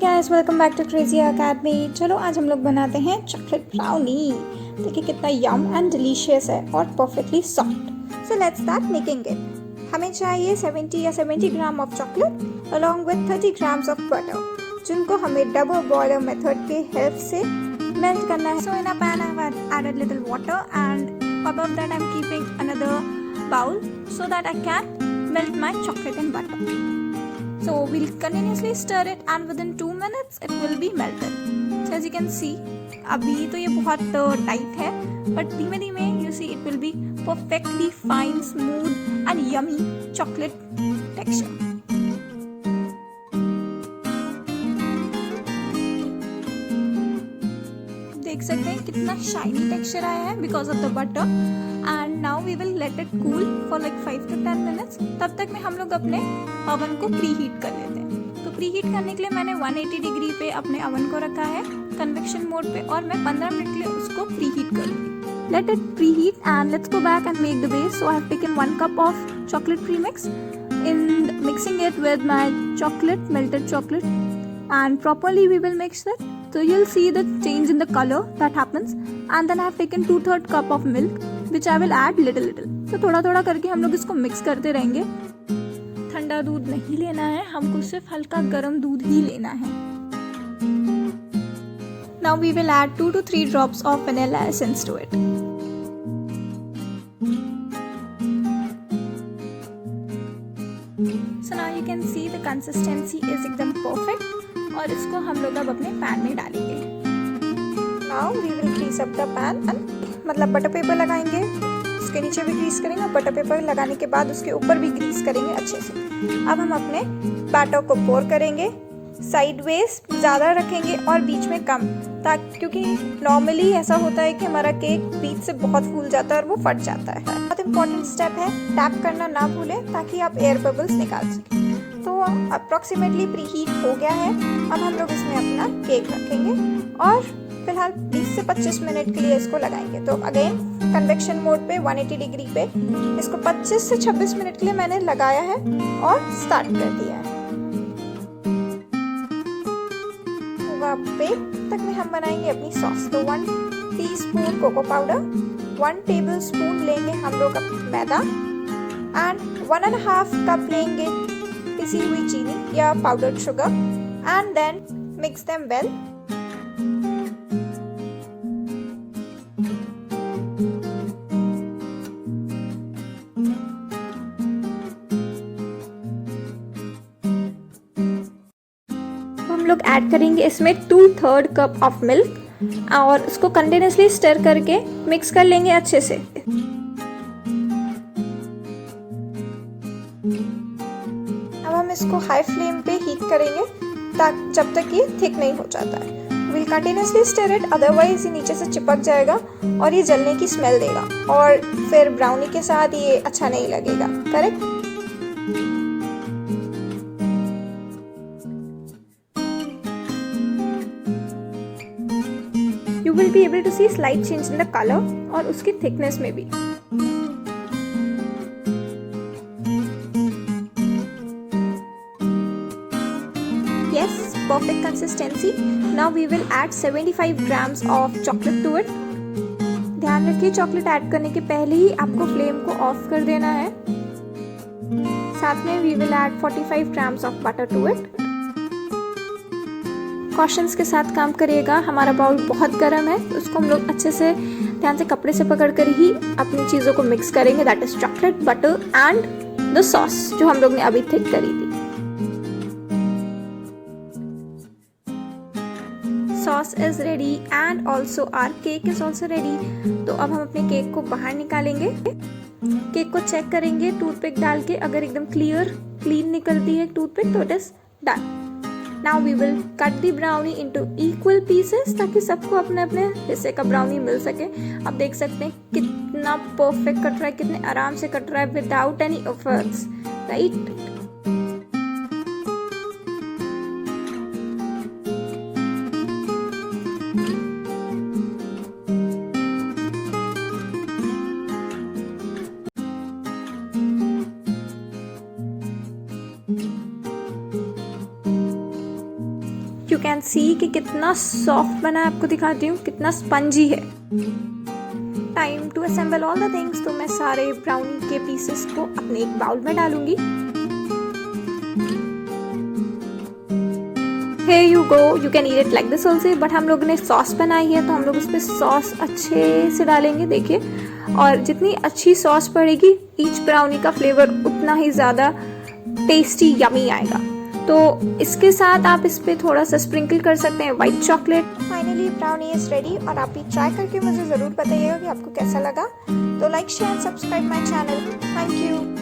Guys, welcome back to crazy academy. चलो आज हम लोग बनाते हैं चॉकलेट ब्राउनी। देखिए कितना यम एंड डिलीशियस है और perfectly soft. So let's start making it. हमें चाहिए 70 gram of chocolate along with 30 grams of butter, जिनको हमें डबल बॉयलर मेथड के हेल्प से मेल्ट करना है। So in a pan I have added little water and above that I'm keeping another bowl so that I can melt my chocolate and butter. So we'll continuously stir it and within 2 minutes it will be melted. So as you can see, अभी तो ये बहुत tight है, but धीमे धीमे you see it will be perfectly fine, smooth and yummy chocolate texture. देख सकते हैं कितना शाइनी टेक्सचर आया है because of the butter. And now we will let it cool for like 5 to 10 minutes. तब तक में हम लोग अपने अवन को प्री हीट कर लेते हैं। तो प्री हीट करने के लिए मैंने 180 डिग्री पे अपने अवन को रखा है कन्वेक्शन मोड पे, और मैं 15 मिनट के लिए उसको प्री हीट करूंगी। Let it pre heat and let's go back and make the base. So I have taken 1 cup of chocolate premix in mixing it with my chocolate, melted chocolate, and properly we will mix it. So you'll see the change in the color that happens. And then I have taken 2/3 cup of milk which I will add little. So थोड़ा थोड़ा करके हम लोग इसको mix करते रहेंगे। ठंडा दूध नहीं लेना है, हमको सिर्फ हल्का गर्म दूध ही लेना है। Now we will add 2 to 3 drops of vanilla essence to it. So now you can see the consistency is एकदम perfect। और इसको हम लोग अब अपने पैन में डालेंगे। Now we will grease up the pan and मतलब बटर पेपर लगाएंगे, उसके नीचे भी ग्रीस करेंगे और बटर पेपर लगाने के बाद उसके ऊपर भी ग्रीस करेंगे अच्छे से। अब हम अपने बैटर को पोर करेंगे, साइडवेज ज़्यादा रखेंगे और बीच में कम, ताकि क्योंकि नॉर्मली ऐसा होता है कि हमारा केक बीच से बहुत फूल जाता है और वो फट जाता है। बहुत इंपॉर्टेंट स्टेप है, टैप करना ना भूलें ताकि आप एयर बबल्स निकाल सकें। तो अप्रॉक्सीमेटली प्री हीट हो गया है। अब हम लोग इसमें अपना केक रखेंगे और फिलहाल 20 से 25 मिनट के लिए इसको लगाएंगे। तो अगेन कन्वेक्शन मोड पे 180 डिग्री पे इसको 25 से 26 मिनट के लिए मैंने लगाया है और स्टार्ट कर दिया है। वहाँ पे तक में हम बनाएंगे अपनी सॉस। तो 1 teaspoon cocoa powder, 1 tablespoon लेंगे हम लोग मैदा एंड 1.5 कप लेंगे पिसी हुई चीनी या powdered sugar and then mix them well. हम लोग ऐड करेंगे इसमें 2/3 कप ऑफ मिल्क और उसको कंटिन्यूसली स्टर करके मिक्स कर लेंगे अच्छे से। अब हम इसको हाई फ्लेम पे हीट करेंगे जब तक ये थिक नहीं हो जाता है। Will continuously stir it, otherwise ये नीचे से चिपक जाएगा और ये जलने की स्मेल देगा और फिर ब्राउनी के साथ ये अच्छा नहीं लगेगा। Correct? You will be able to see slight change in the color और उसकी thickness में भी। Yes, perfect consistency. Now we will add 75 grams of chocolate to it. ध्यान रखिए चॉकलेट ऐड करने के पहले ही आपको फ्लेम को ऑफ कर देना है। साथ में we will add 45 grams of butter to it. Cautions के साथ काम करिएगा, हमारा बाउल बहुत गर्म है, तो उसको हम लोग अच्छे से ध्यान से कपड़े से पकड़कर ही अपनी चीज़ों को मिक्स करेंगे। That is chocolate, butter and the sauce जो हम लोग ने अभी थिक करी थी। Sauce is ready and also our cake is also ready. तो अब हम अपने केक को बाहर निकालेंगे। केक को चेक करेंगे टूथपिक डाल के, अगर एकदम क्लीन निकलती है टूथपिक तो it is done. Now we will cut the brownie into equal pieces ताकि सबको अपने अपने हिस्से का ब्राउनी मिल सके। आप देख सकते हैं कितना परफेक्ट कट रहा है, कितने आराम से कट रहा है without any efforts, right? You can see कि कितना सॉफ्ट बना है, आपको दिखाती हूँ कितना स्पंजी है। Time to assemble all the things. तो मैं सारे ब्राउनी के पीसेस को अपने एक बाउल में डालूंगी। Here you go, you can eat it like this also, but हम लोगों ने सॉस बनाई है तो हम लोग उस पर सॉस अच्छे से डालेंगे, देखिए। और जितनी अच्छी सॉस पड़ेगी ईच ब्राउनी का फ्लेवर उतना ही ज़्यादा टेस्टी यमी आएगा। तो इसके साथ आप इस पर थोड़ा सा स्प्रिंकल कर सकते हैं white chocolate. Finally brownie is ready और आप भी ट्राई करके मुझे ज़रूर बताइएगा कि आपको कैसा लगा। तो like share and subscribe my channel. Thank you.